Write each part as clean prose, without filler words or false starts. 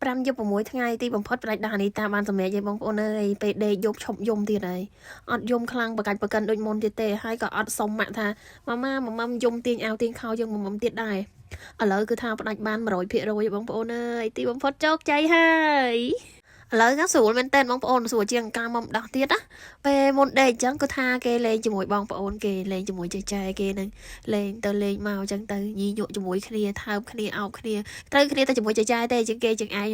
5 យក6ថ្ងៃទីបំផុតផ្ដាច់ដាស់នេះតាមបានសម្រេចឲ្យបងប្អូនអើយពេលដេកយកឈប់យំទៀតហើយអត់យំខ្លាំងបកាច់ប្រកិនដូចមុនទៀតទេហើយក៏អត់សុំម៉ាក់ថាម៉ាម៉ាយំទាញអាវទាញខោយើងមុំទៀតដែរឥឡូវគឺថាផ្ដាច់បាន 100% បងប្អូនអើយទីបំផុតជោគជ័យហើយឥឡូវហ្នឹងស្រួលមែនតើបងប្អូនស្រួលជាងការមកដោះទៀតណាពេលមុនដេកអញ្ចឹងគឺថាគេលេងជាមួយបងប្អូនគេលេងជាមួយចែកគេនឹងលេងទៅលេងមកអញ្ចឹងទៅញីញក់ជាមួយគ្នាថើបគ្នាអោបគ្នាត្រូវគ្នាទៅជាមួយចែកទេជាងគេជាងឯង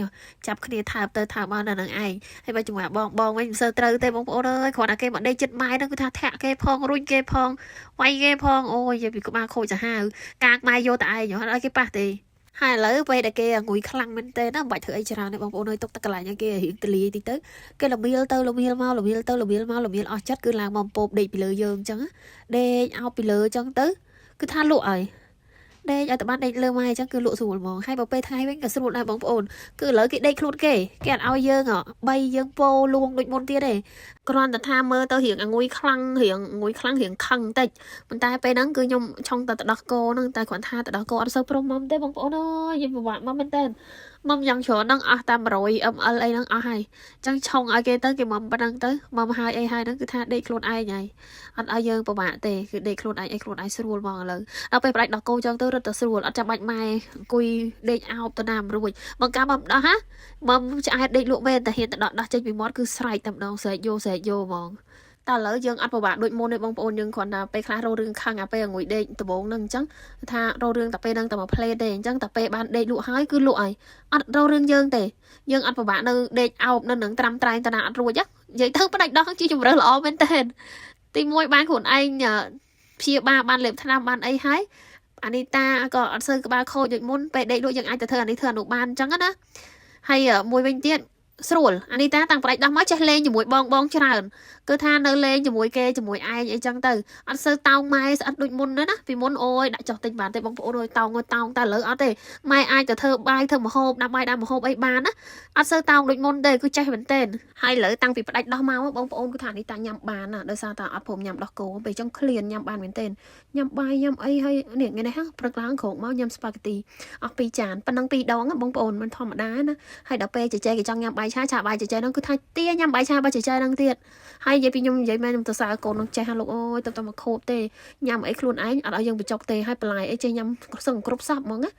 ចាប់គ្នាថើបទៅថើបមកនៅនឹងឯងហើយបើជាមួយបងវិញមិនសូវត្រូវទេបងប្អូនអើយគ្រាន់តែគេមកដេកចិត្តម៉ែហ្នឹងគឺថាធាក់គេផងរុញគេផងវាយគេផងអូយនិយាយពីក្បាលខូចសាហាវកាកម៉ែយកតែឯងអត់ឲ្យគេប៉ះទេហើយឥឡូវពេលដែលគេអង្គុយខ្លាំងមែនតើណាមិនបាច់ធ្វើអីច្រើនទេបងប្អូនអើយទុកទឹកកន្លែងឲ្យគេរៀងទលាយតិចទៅគេលមៀលទៅលមៀលមកលមៀលទៅលមៀលមកលមៀលអស់ចិត្តគឺឡើងមកពោបដេកពីលើយើងអញ្ចឹងដេកអោបពីលើអញ្ចឹងទៅគឺថាលក់ហើយដេកឲ្យតបានដេកលើម៉ែអញ្ចឹងគឺលក់ស្រួលហ្មងហើយបើពេលថ្ងៃវិញក៏ស្រួលដែរបងប្អូនគឺឥឡូវគេដេកខ្លួនគេអត់ឲ្យយើងបីយើងពោលួងដូចមុនទៀតទេគ្រាន់តែថាមើលទៅរៀងអង្គុយខ្លាំងរៀងអង្គុយខ្លាំងរៀងខឹងបន្តិចប៉ុន្តែពេលហ្នឹងគឺខ្ញុំឆុងតែទៅដោះគោហ្នឹងតែគ្រាន់ថាទៅដោះគោអត់សូវព្រមមុំទេបងប្អូនអើយយើងពិបាកមកមែនតើមុំយ៉ាងច្រើនហ្នឹងអស់តែ100 ml អីហ្នឹងអស់ហើយអញ្ចឹងឆុងឲ្យគេទៅគេមុំប៉ុណ្្នឹងទៅមុំហើយអីហើយហ្នឹងគឺថាដេកខ្លួនឯងហើយអត់ឲ្យយើងពិបាកទេគឺដេកខ្លួនឯងអីខ្លួនឯងស្រួលហ្មងឥឡូវដល់ពេលផ្ដាច់ដោះគោអញ្ចឹងទៅរត់ទៅស្រួលអត់ចាំបាច់ម៉ែអង្គុយដេកអោបទៅណាមិនរួចបងកាមុំដោះហ่าមុំឆ្អែតដេកលក់មែនតែហ៊ានទៅដោះចេញពីមាត់គឺស្រែកតែម្ដងស្រែកយោហ្មងតែឥឡូវយើងអត់ពិបាកដូចមុនទេបងប្អូនយើងគ្រាន់តែពេលខ្លះរោរឿងខឹងអាពេលអង្គុយដេកដំបងហ្នឹងអញ្ចឹងថារោរឿងតែពេលហ្នឹងតែមួយផ្លេតទេអញ្ចឹងតែពេលបានដេកលក់ហើយគឺលក់ហើយអត់រោរឿងយើងទេយើងអត់ពិបាកនៅដេកអោបនៅនឹងត្រាំត្រែងតាណាអត់រួចនិយាយទៅផ្ដាច់ដោះជាជំរើសល្អមែនតើទី1បានខ្លួនឯងព្យាបាលបានលេបថ្នាំបានអីហើយអានីតាក៏អត់សូវក្បាលខូចដូចមុនពេលដេកលក់យើងអាចទៅធ្វើអានេះធ្វើអានោះបានអញ្ចឹងណាហើយមួយវិញទៀតស្រួលអានេះតាតាំងផ្ដាច់ដោះមកចេះលេងជាមួយបងច្រើនគឺថានៅលេងជាមួយគេជាមួយឯងអីចឹងទៅអត់សូវតោងម៉ែស្អិតដូចមុនទេណាពីមុនអូយដាក់ចុះទិញបានទេបងប្អូនអើយតោងតែឥឡូវអត់ទេម៉ែអាចទៅធ្វើបាយធ្វើម្ហូបដាក់បាយដាក់ម្ហូបអីបានណាអត់សូវតោងដូចមុនទេគឺចេះមែនទែនហើយឥឡូវតាំងពីផ្ដាច់ដោះមកបងប្អូនគឺថានេះតាញ៉ាំបានណាដោយសារតែអត់ព្រមញ៉ាំដោះគោពេលចឹងឃ្លានញ៉ាំបានមែនទែនញ៉ាំបាយញ៉ាំអីហើយនេះថ្ងៃនេះហ่าព្រឹកឡើងក្រោកមកញ៉ាំស្ប៉ាហ្គេទីអស់2ចានប៉ុណ្ណឹង2ដងបងប្អូនមិនធម្មតាណាហើយដល់ពេលចេគេចង់ញ៉ាំបាយឆាបាយចេហ្នឹងគឺថាទាញ៉ាំបាយឆាបាយចេហ្នឹងទៀតហើយនិយាយពីខ្ញុំនិយាយមែនខ្ញុំទៅសារកូននឹងចេះលោកអូយទៅមកខូបទេញ៉ាំអីខ្លួនឯងអត់ឲ្យយើងបញ្ចុកទេហើយបន្លែអីចេះញ៉ាំសឹងគ្រប់សពហ្មងណា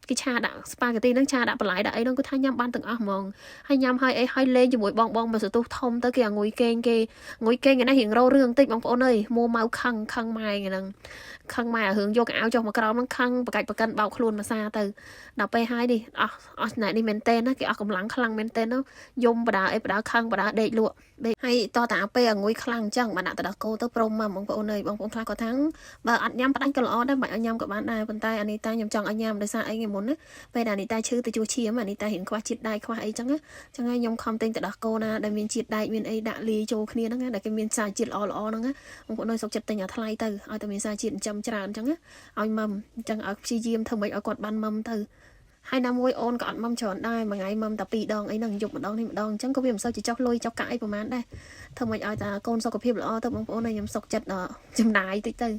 គេឆាដាក់ស្ប៉ាហ្គេទីហ្នឹងឆាដាក់បន្លែដាក់អីហ្នឹងគឺថាញ៉ាំបានទាំងអស់ហ្មងហើយញ៉ាំហើយអីហើយលេងជាមួយបងមកសន្ទុះធំទៅគេអង្គុយគេឯនេះរៀងរោរឿងតិចបងប្អូនអើយមួម៉ៅខឹងម៉ែហ្នឹងខឹងម៉ែរឿងយកកៅអៅចុះមកក្រោមហ្នឹងខឹងបកាច់បកិនបោកខ្លួនមួយសាទៅដល់ពេលហើយនេះអស់ណែនេះមែនតើណាគេអស់កម្លាំងខ្លាំងមែនតើយំបដាអីបដាខឹងបដាដេកលក់ហើយតតាពេលអង្គុយខ្លាំងអញ្ចឹងបានដាក់ទៅដល់គោទៅព្រមមកបងប្អូនអើយបងប្អូនខ្លះក៏ថាបើអត់ញ៉ាំផ្ដាច់ក៏ល្អដែរមិនឲ្យញ៉ាំក៏បានដែរប៉ុន្តែអានេះតាខ្ញុំចង់ឲ្យញ៉ាំដោយសារអីថ្ងៃមុនណាពេលអានេះតាឈឺទៅជួសឈាមអានេះតារៀងខ្វះជាតិដែកខ្វះអីចឹងណាចឹងហើយខ្ញុំខំទិញទៅដល់គោណាដែលមានជាតិដែកមានអីដាក់លាយចូលគ្នាហ្នឹងណាដែលគេមានសារជាតិល្អហ្នឹងណាបងប្អូនអើយសុខចិត្តទិញអាថ្លៃទៅឲ្យតែមានសារជាតិចិញ្ចឹមច្រើនចឹងណាឲ្យម៉មអញ្ចឹងឲ្យព្យាយាមធ្វើម៉េចឲ្យគាត់បានម៉មទៅហើយណាមួយអូនក៏អត់ម៉មច្រើនដែរមួយថ្ងៃម៉មតែ2ដងអីហ្នឹងយកម្ដងនេះម្ដងអញ្ចឹងក៏វាមិនសូវជាចោះលុយចោះកាក់អីប្រហែលដែរធ្វើម៉េចឲ្យតាកូនសុខភាពល្អទៅបងប្អូនខ្ញុំសុខចិត្តចំណាយតិចទៅ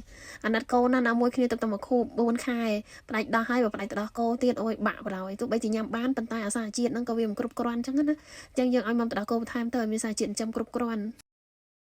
អាណិតកូនណាមួយគ្នាទៅមកខួប4ខែផ្ដាច់ដោះហើយបើផ្ដាច់ទៅដោះគោទៀតអូយបាក់បរោយទោះបីជាញ៉ាំបានប៉ុន្តែអាសារជាតិហ្នឹងក៏វាមិនគ្រប់គ្រាន់អញ្ចឹងណាអញ្ចឹងយើងឲ្យម៉មទៅដោះគោបន្ថែមទៅឲ្យមានសារជាតិចិញ្ចឹមគ្រប់គ្រាន់